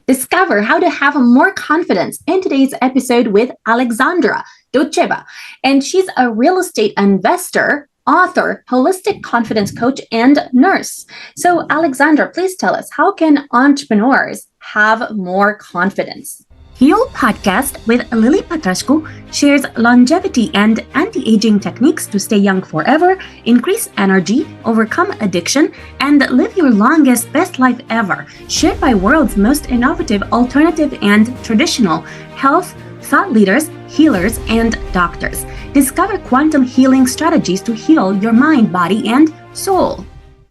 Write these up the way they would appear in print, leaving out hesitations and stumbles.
Discover how to have more confidence in today's episode with Alexandra Dotcheva. And she's a real estate investor, author, holistic confidence coach, and nurse. So, Alexandra, please tell us, how can entrepreneurs have more confidence? Heal Podcast with Lily Patrascu shares longevity and anti-aging techniques to stay young forever, increase energy, overcome addiction, and live your longest, best life ever. Shared by world's most innovative, alternative, and traditional health thought leaders, healers, and doctors. Discover quantum healing strategies to heal your mind, body, and soul.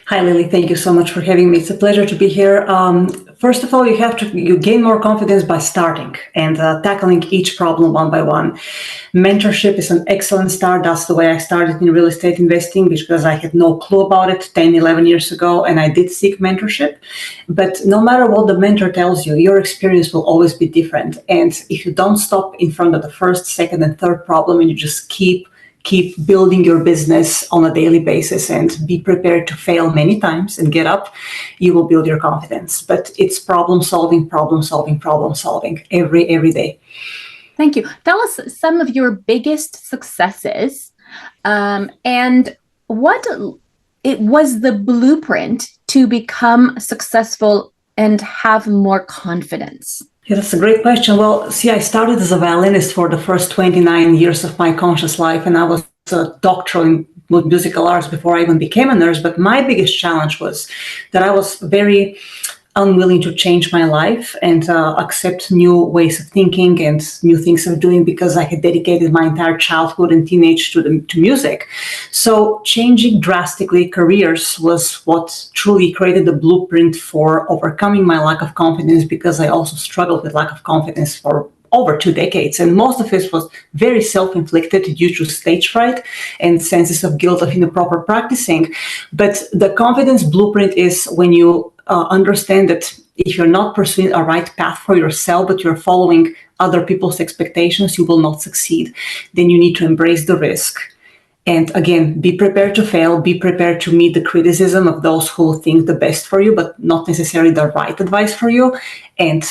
Hi, Lily. Thank you so much for having me. It's a pleasure to be here. First of all, you gain more confidence by starting and tackling each problem one by one. Mentorship is an excellent start. That's the way I started in real estate investing, because I had no clue about it 10, 11 years ago, and I did seek mentorship. But no matter what the mentor tells you, your experience will always be different. And if you don't stop in front of the first, second, and third problem, and you just keep building your business on a daily basis and be prepared to fail many times and get up, you will build your confidence. But it's problem solving every day. Thank you. Tell us some of your biggest successes, and what it was the blueprint to become successful and have more confidence. Yeah, that's a great question. Well, see, I started as a violinist for the first 29 years of my conscious life, and I was a doctor in musical arts before I even became a nurse. But my biggest challenge was that I was very unwilling to change my life and accept new ways of thinking and new things of doing, because I had dedicated my entire childhood and teenage to music. So changing drastically careers was what truly created the blueprint for overcoming my lack of confidence, because I also struggled with lack of confidence for over 2 decades. And most of it was very self-inflicted due to stage fright and senses of guilt of improper practicing. But the confidence blueprint is when you understand that if you're not pursuing a right path for yourself, but you're following other people's expectations, you will not succeed. Then you need to embrace the risk. And again, be prepared to fail, be prepared to meet the criticism of those who think the best for you, but not necessarily the right advice for you, and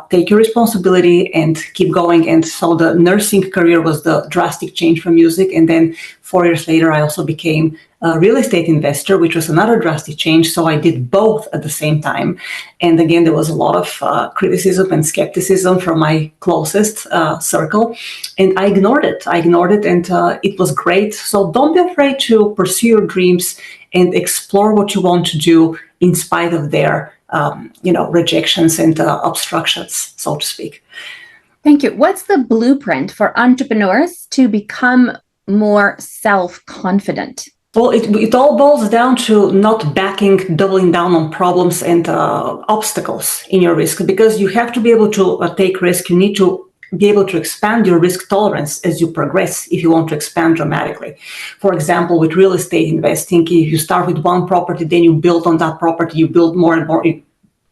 take your responsibility and keep going. And so the nursing career was the drastic change from music. And then 4 years later, I also became a real estate investor, which was another drastic change. So I did both at the same time. And again, there was a lot of criticism and skepticism from my closest circle. And I ignored it. And it was great. So don't be afraid to pursue your dreams and explore what you want to do in spite of their rejections and obstructions, so to speak. Thank you. What's the blueprint for entrepreneurs to become more self-confident? Well, it all boils down to not doubling down on problems and obstacles in your risk, because you have to be able to take risk. You need to be able to expand your risk tolerance as you progress if you want to expand dramatically. For example, with real estate investing, if you start with one property, then you build on that property, you build more and more, you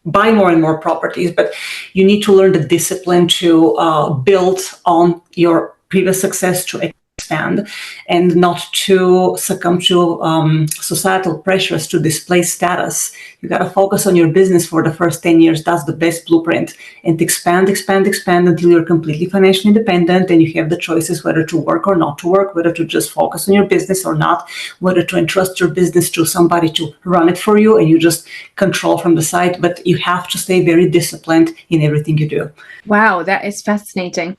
buy more and more properties, but you need to learn the discipline to build on your previous success to expand and not to succumb to societal pressures to display status. You got to focus on your business for the first 10 years. That's the best blueprint. And expand until you're completely financially independent and you have the choices whether to work or not to work, whether to just focus on your business or not, whether to entrust your business to somebody to run it for you and you just control from the side. But you have to stay very disciplined in everything you do. Wow, that is fascinating.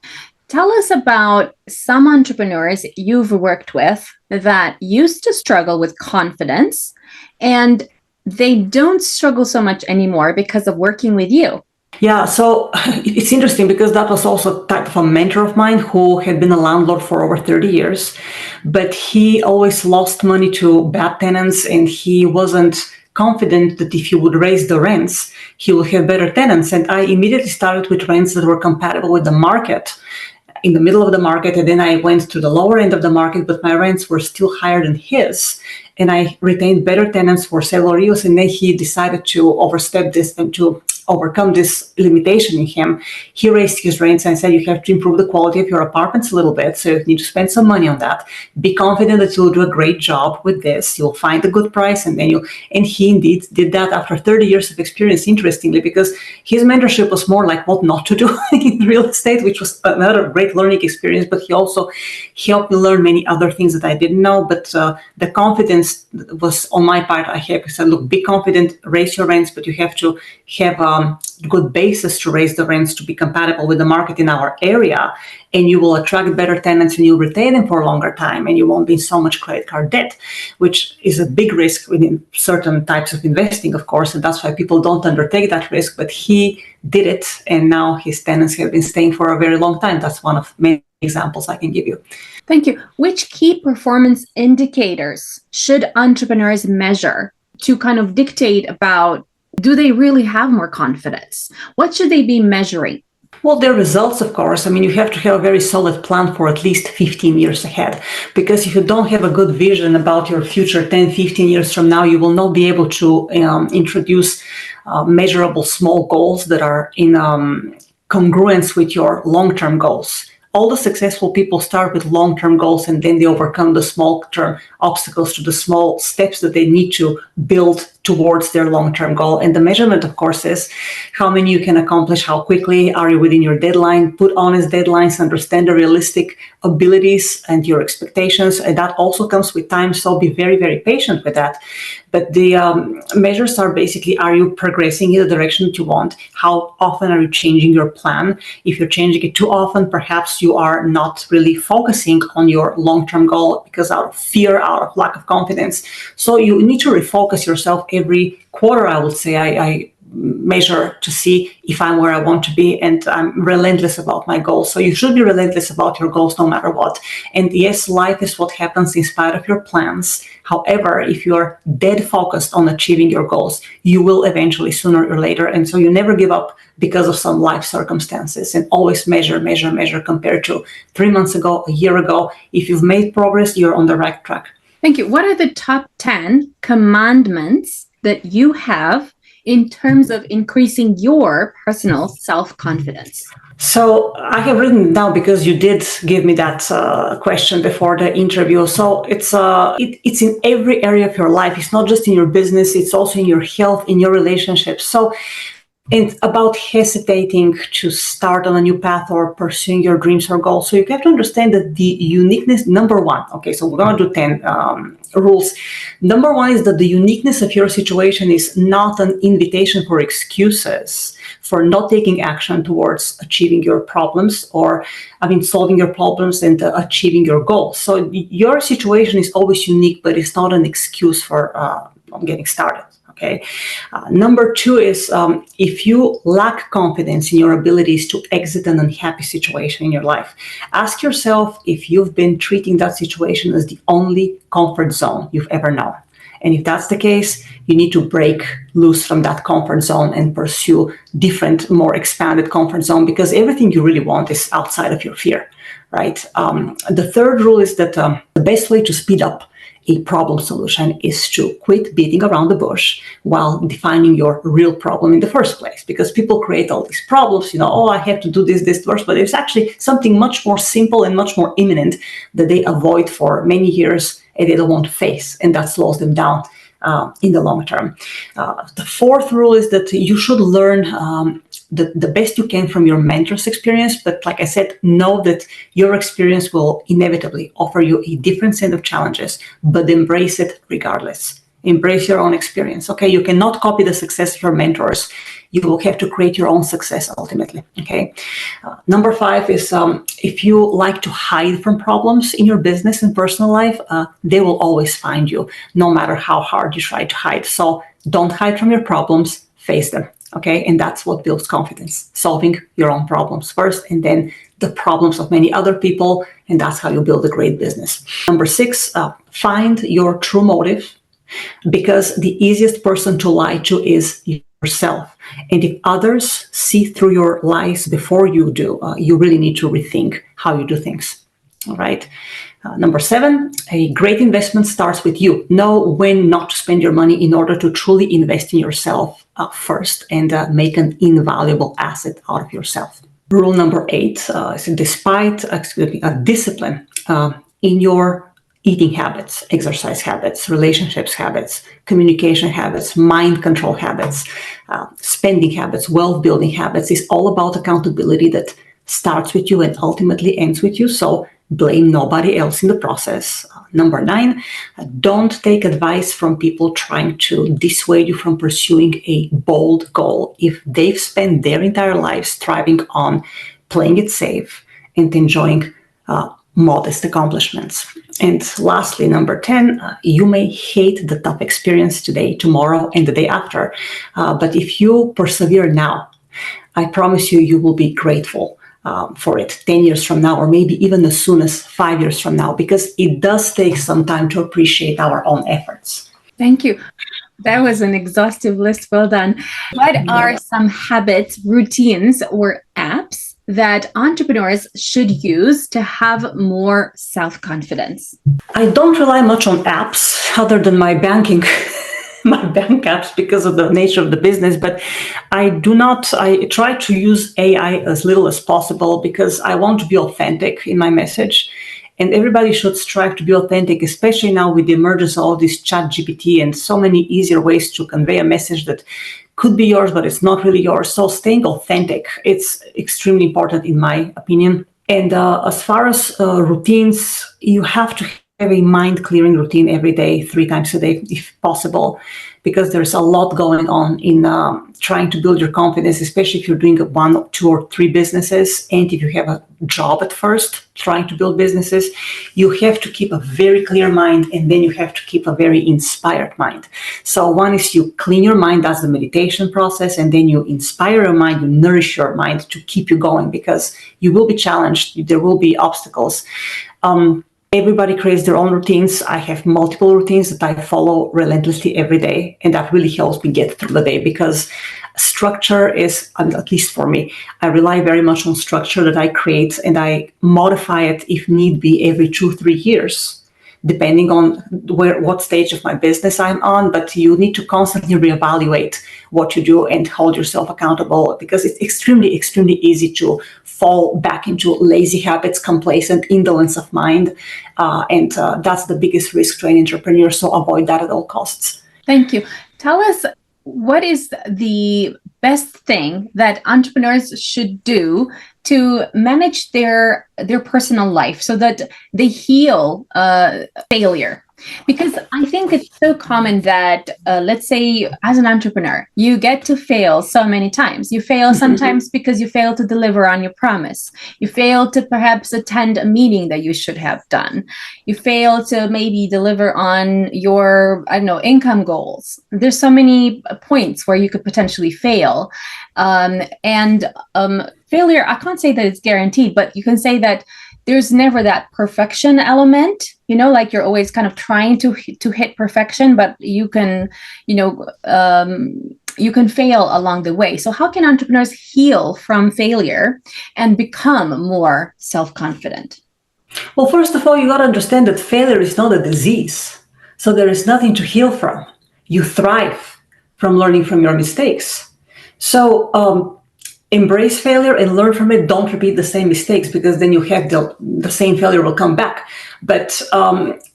Tell us about some entrepreneurs you've worked with that used to struggle with confidence and they don't struggle so much anymore because of working with you. Yeah, so it's interesting because that was also a type of a mentor of mine who had been a landlord for over 30 years, but he always lost money to bad tenants and he wasn't confident that if he would raise the rents, he would have better tenants. And I immediately started with rents that were compatible with the market, in the middle of the market, and then I went to the lower end of the market, but my rents were still higher than his. And I retained better tenants for several years, and then he decided to overstep this and to overcome this limitation in him, he raised his reins and said, you have to improve the quality of your apartments a little bit. So you need to spend some money on that. Be confident that you'll do a great job with this. You'll find a good price. And he indeed did that after 30 years of experience, interestingly, because his mentorship was more like what not to do in real estate, which was another great learning experience. But he also helped me learn many other things that I didn't know. But the confidence was on my part. I said, look, be confident, raise your rents, but you have to have a good basis to raise the rents to be compatible with the market in our area, and you will attract better tenants and you'll retain them for a longer time, and you won't be in so much credit card debt, which is a big risk within certain types of investing, of course, and that's why people don't undertake that risk. But he did it, and now his tenants have been staying for a very long time. That's one of many examples I can give you. Thank you. Which key performance indicators should entrepreneurs measure to kind of dictate about, do they really have more confidence? What should they be measuring? Well, their results, of course. I mean, you have to have a very solid plan for at least 15 years ahead, because if you don't have a good vision about your future 10, 15 years from now, you will not be able to introduce measurable small goals that are in congruence with your long-term goals. All the successful people start with long-term goals, and then they overcome the small-term obstacles to the small steps that they need to build towards their long-term goal. And the measurement, of course, is how many you can accomplish, how quickly are you within your deadline, put honest deadlines, understand the realistic abilities and your expectations. And that also comes with time, so be very, very patient with that. But the measures are basically, are you progressing in the direction that you want? How often are you changing your plan? If you're changing it too often, perhaps you are not really focusing on your long-term goal because out of fear, out of lack of confidence. So you need to refocus yourself every quarter. I would say I measure to see if I'm where I want to be, and I'm relentless about my goals. So you should be relentless about your goals no matter what. And yes, life is what happens in spite of your plans. However, if you're dead focused on achieving your goals, you will eventually, sooner or later. And so you never give up because of some life circumstances, and always measure compared to 3 months ago, a year ago. If you've made progress, you're on the right track. Thank you. What are the top 10 commandments that you have in terms of increasing your personal self-confidence? So I have written down, because you did give me that question before the interview. So it's in every area of your life. It's not just in your business. It's also in your health, in your relationships. So it's about hesitating to start on a new path or pursuing your dreams or goals. So you have to understand that the uniqueness, number one, okay, so we're going to do 10 rules. Number one is that the uniqueness of your situation is not an invitation for excuses for not taking action towards achieving your problems, or solving your problems and achieving your goals. So your situation is always unique, but it's not an excuse for getting started. Okay. Number two is if you lack confidence in your abilities to exit an unhappy situation in your life, ask yourself if you've been treating that situation as the only comfort zone you've ever known. And if that's the case, you need to break loose from that comfort zone and pursue different, more expanded comfort zone, because everything you really want is outside of your fear, right? The third rule is that the best way to speed up a problem solution is to quit beating around the bush while defining your real problem in the first place. Because people create all these problems, I have to do this first, but it's actually something much more simple and much more imminent that they avoid for many years and they don't want to face, and that slows them down in the long term. The fourth rule is that you should learn the best you can from your mentor's experience, but like I said, know that your experience will inevitably offer you a different set of challenges, but embrace it regardless. Embrace your own experience. Okay, you cannot copy the success of your mentors. You will have to create your own success ultimately. Okay. Number five is if you like to hide from problems in your business and personal life, they will always find you, no matter how hard you try to hide. So don't hide from your problems, face them. Okay, and that's what builds confidence, solving your own problems first, and then the problems of many other people, and that's how you build a great business. Number six, find your true motive, because the easiest person to lie to is yourself. And if others see through your lies before you do, you really need to rethink how you do things. All right. Number 7, a great investment starts with you. Know when not to spend your money in order to truly invest in yourself first and make an invaluable asset out of yourself. Rule number 8 is discipline in your eating habits, exercise habits, relationships habits, communication habits, mind control habits, spending habits, wealth building habits is all about accountability that starts with you and ultimately ends with you. So blame nobody else in the process. Number 9, don't take advice from people trying to dissuade you from pursuing a bold goal if they've spent their entire lives striving on playing it safe and enjoying modest accomplishments. And lastly, number 10, you may hate the tough experience today, tomorrow, and the day after. But if you persevere now, I promise you, you will be grateful for it 10 years from now, or maybe even as soon as 5 years from now, because it does take some time to appreciate our own efforts. Thank you. That was an exhaustive list. Well done. What are some habits, routines, or apps that entrepreneurs should use to have more self-confidence? I don't rely much on apps other than my bank apps because of the nature of the business, but I try to use AI as little as possible because I want to be authentic in my message. And everybody should strive to be authentic, especially now with the emergence of all this chat GPT and so many easier ways to convey a message that could be yours, but it's not really yours. So staying authentic, it's extremely important in my opinion. And as far as routines, you have to have a mind-clearing routine every day, 3 times a day, if possible, because there's a lot going on in trying to build your confidence, especially if you're doing 1, 2, or 3 businesses, and if you have a job at first, trying to build businesses, you have to keep a very clear mind, and then you have to keep a very inspired mind. So one is you clean your mind, that's the meditation process, and then you inspire your mind, you nourish your mind to keep you going, because you will be challenged, there will be obstacles. Everybody creates their own routines. I have multiple routines that I follow relentlessly every day, and that really helps me get through the day because structure is, at least for me, I rely very much on structure that I create, and I modify it if need be every 2-3 years, depending on what stage of my business I'm on. But you need to constantly reevaluate what you do and hold yourself accountable, because it's extremely, extremely easy to fall back into lazy habits, complacent, indolence of mind. And that's the biggest risk to an entrepreneur. So avoid that at all costs. Thank you. Tell us, what is the best thing that entrepreneurs should do to manage their personal life so that they heal failure? Because I think it's so common that, let's say, as an entrepreneur, you get to fail so many times. You fail sometimes because you fail to deliver on your promise. You fail to perhaps attend a meeting that you should have done. You fail to maybe deliver on your, income goals. There's so many points where you could potentially fail. Failure, I can't say that it's guaranteed, but you can say that there's never that perfection element, like you're always kind of trying to hit perfection, but you can fail along the way. So how can entrepreneurs heal from failure and become more self-confident? Well, first of all, you got to understand that failure is not a disease. So there is nothing to heal from. You thrive from learning from your mistakes. So embrace failure and learn from it. Don't repeat the same mistakes, because then you have the same failure will come back. But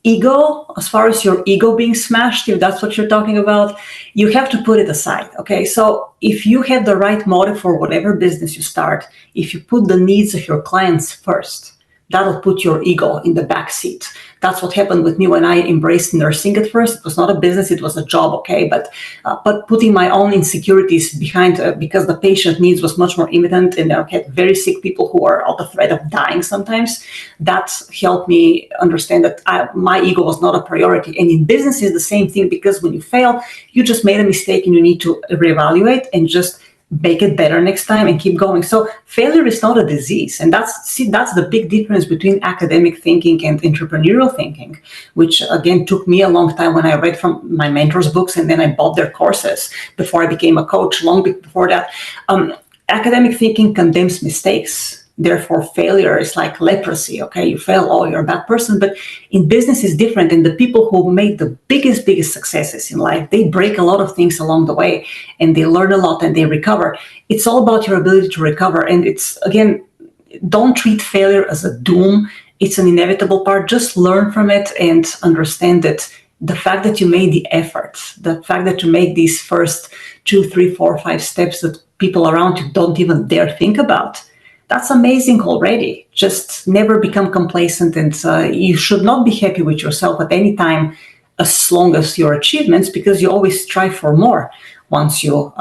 ego, as far as your ego being smashed, if that's what you're talking about, you have to put it aside. Okay, so if you have the right motive for whatever business you start, if you put the needs of your clients first, that'll put your ego in the back seat. That's what happened with me when I embraced nursing at first. It was not a business, it was a job, okay? But putting my own insecurities behind, because the patient needs was much more imminent, and I had very sick people who are at the threat of dying sometimes. That helped me understand that my ego was not a priority. And in business, it's the same thing, because when you fail, you just made a mistake and you need to reevaluate and just make it better next time and keep going. So failure is not a disease. And that's the big difference between academic thinking and entrepreneurial thinking, which again took me a long time when I read from my mentors' books, and then I bought their courses before I became a coach, long before that. Academic thinking condemns mistakes. therefore failure is like leprosy. Okay, you fail, oh, you're a bad person. But in business is different, and the people who made the biggest successes in life, they break a lot of things along the way, and they learn a lot and they recover. It's all about your ability to recover. And it's, again, don't treat failure as a doom. It's an inevitable part. Just learn from it and understand that the fact that you made the effort, the fact that you make these first 2, 3, 4, 5 steps that people around you don't even dare think about, that's amazing already. Just never become complacent, and you should not be happy with yourself at any time as long as your achievements, because you always strive for more. Once you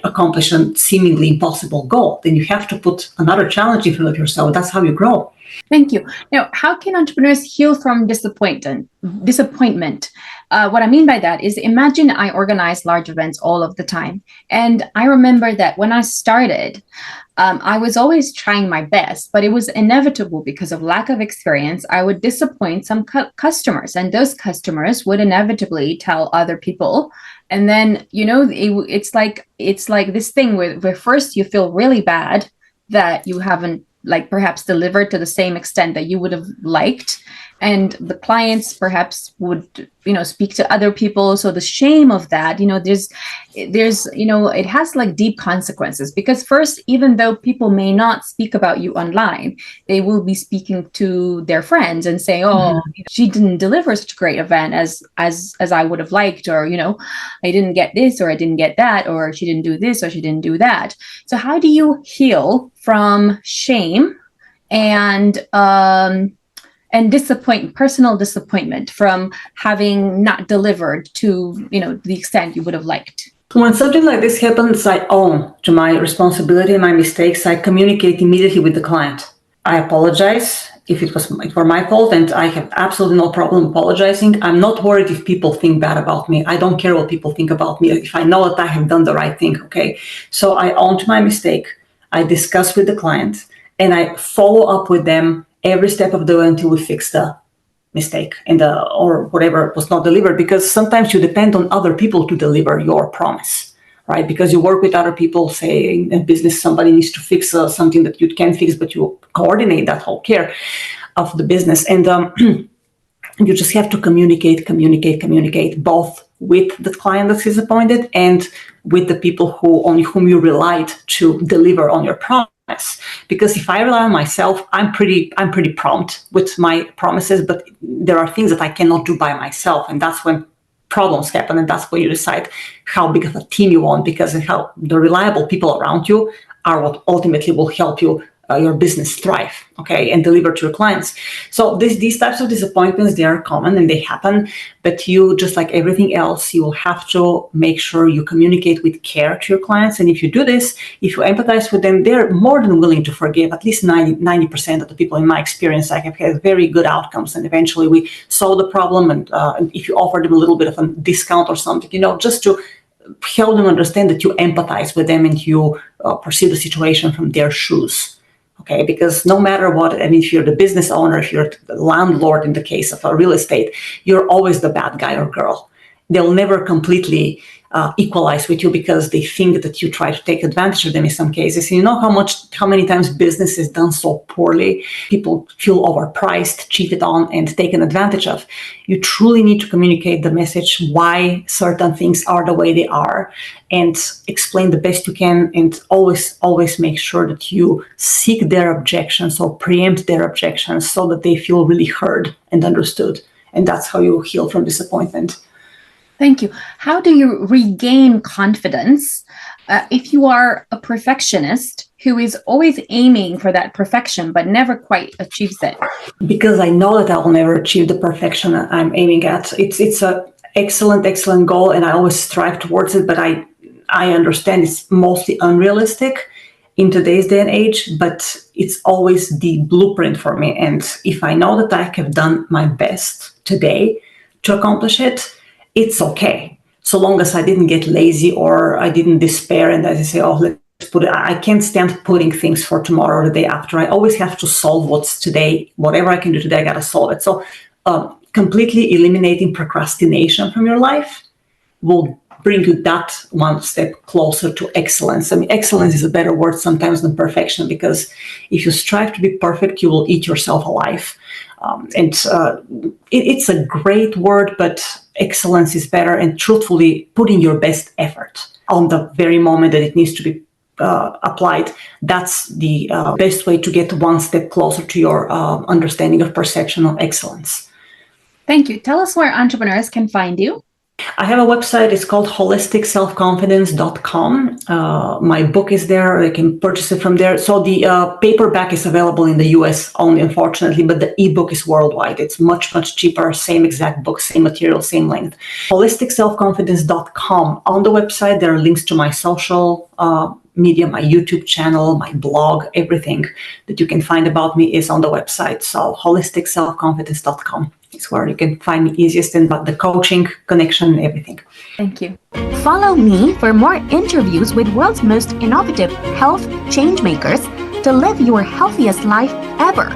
accomplish a seemingly impossible goal, then you have to put another challenge in front of yourself. That's how you grow. Thank you. Now, how can entrepreneurs heal from disappointment? What I mean by that is, imagine I organize large events all of the time. And I remember that when I started, I was always trying my best, but it was inevitable because of lack of experience. I would disappoint some customers, and those customers would inevitably tell other people. And then, it's like this thing where first you feel really bad that you haven't perhaps delivered to the same extent that you would have liked. And the clients perhaps would, speak to other people. So the shame of that, there's, it has deep consequences, because first, even though people may not speak about you online, they will be speaking to their friends and say, oh, she didn't deliver such a great event as I would have liked, or, I didn't get this, or I didn't get that, or she didn't do this, or she didn't do that. So how do you heal from shame and personal disappointment from having not delivered to, the extent you would have liked? When something like this happens, I own to my responsibility and my mistakes. I communicate immediately with the client. I apologize if it were my fault, and I have absolutely no problem apologizing. I'm not worried if people think bad about me. I don't care what people think about me if I know that I have done the right thing, okay? So I own to my mistake. I discuss with the client, and I follow up with them every step of the way until we fix the mistake or whatever was not delivered, because sometimes you depend on other people to deliver your promise, right? Because you work with other people, say in business, somebody needs to fix something that you can fix, but you coordinate that whole care of the business. And you just have to communicate, both with the client that's disappointed and with the people on whom you relied to deliver on your promise. Because if I rely on myself, I'm pretty prompt with my promises, but there are things that I cannot do by myself, and that's when problems happen, and that's where you decide how big of a team you want, because how the reliable people around you are what ultimately will help you your business thrive, okay, and deliver to your clients. So these types of disappointments, they are common and they happen, but you, just like everything else, you will have to make sure you communicate with care to your clients. And if you do this, if you empathize with them, they're more than willing to forgive. At least 90% of the people in my experience, I have had very good outcomes, and eventually we solve the problem. And if you offer them a little bit of a discount or something, just to help them understand that you empathize with them and you perceive the situation from their shoes. Okay, because no matter what, if you're the business owner, if you're the landlord in the case of a real estate, you're always the bad guy or girl. They'll never completely equalize with you, because they think that you try to take advantage of them in some cases. You know how many times business is done so poorly, people feel overpriced, cheated on, and taken advantage of. You truly need to communicate the message why certain things are the way they are, and explain the best you can, and always make sure that you seek their objections or preempt their objections so that they feel really heard and understood. And that's how you heal from disappointment. Thank you. How do you regain confidence if you are a perfectionist who is always aiming for that perfection but never quite achieves it? Because I know that I will never achieve the perfection I'm aiming at. It's an excellent goal, and I always strive towards it, but I understand it's mostly unrealistic in today's day and age, but it's always the blueprint for me. And if I know that I have done my best today to accomplish it, it's okay, so long as I didn't get lazy or I didn't despair and I say, oh, let's put it. I can't stand putting things for tomorrow or the day after. I always have to solve what's today. Whatever I can do today, I got to solve it. So completely eliminating procrastination from your life will bring you that one step closer to excellence. I mean, excellence is a better word sometimes than perfection, because if you strive to be perfect, you will eat yourself alive. It's a great word, but excellence is better, and truthfully putting your best effort on the very moment that it needs to be applied. That's the best way to get one step closer to your understanding of perception of excellence. Thank you. Tell us where entrepreneurs can find you. I have a website. It's called holisticselfconfidence.com. My book is there. They can purchase it from there. So the paperback is available in the US only, unfortunately, but the ebook is worldwide. It's much, much cheaper. Same exact book, same material, same length. holisticselfconfidence.com. On the website, there are links to my social media, my YouTube channel, my blog. Everything that you can find about me is on the website. So holisticselfconfidence.com is where you can find me easiest, and the coaching, connection, everything. Thank you. Follow me for more interviews with world's most innovative health change makers to live your healthiest life ever.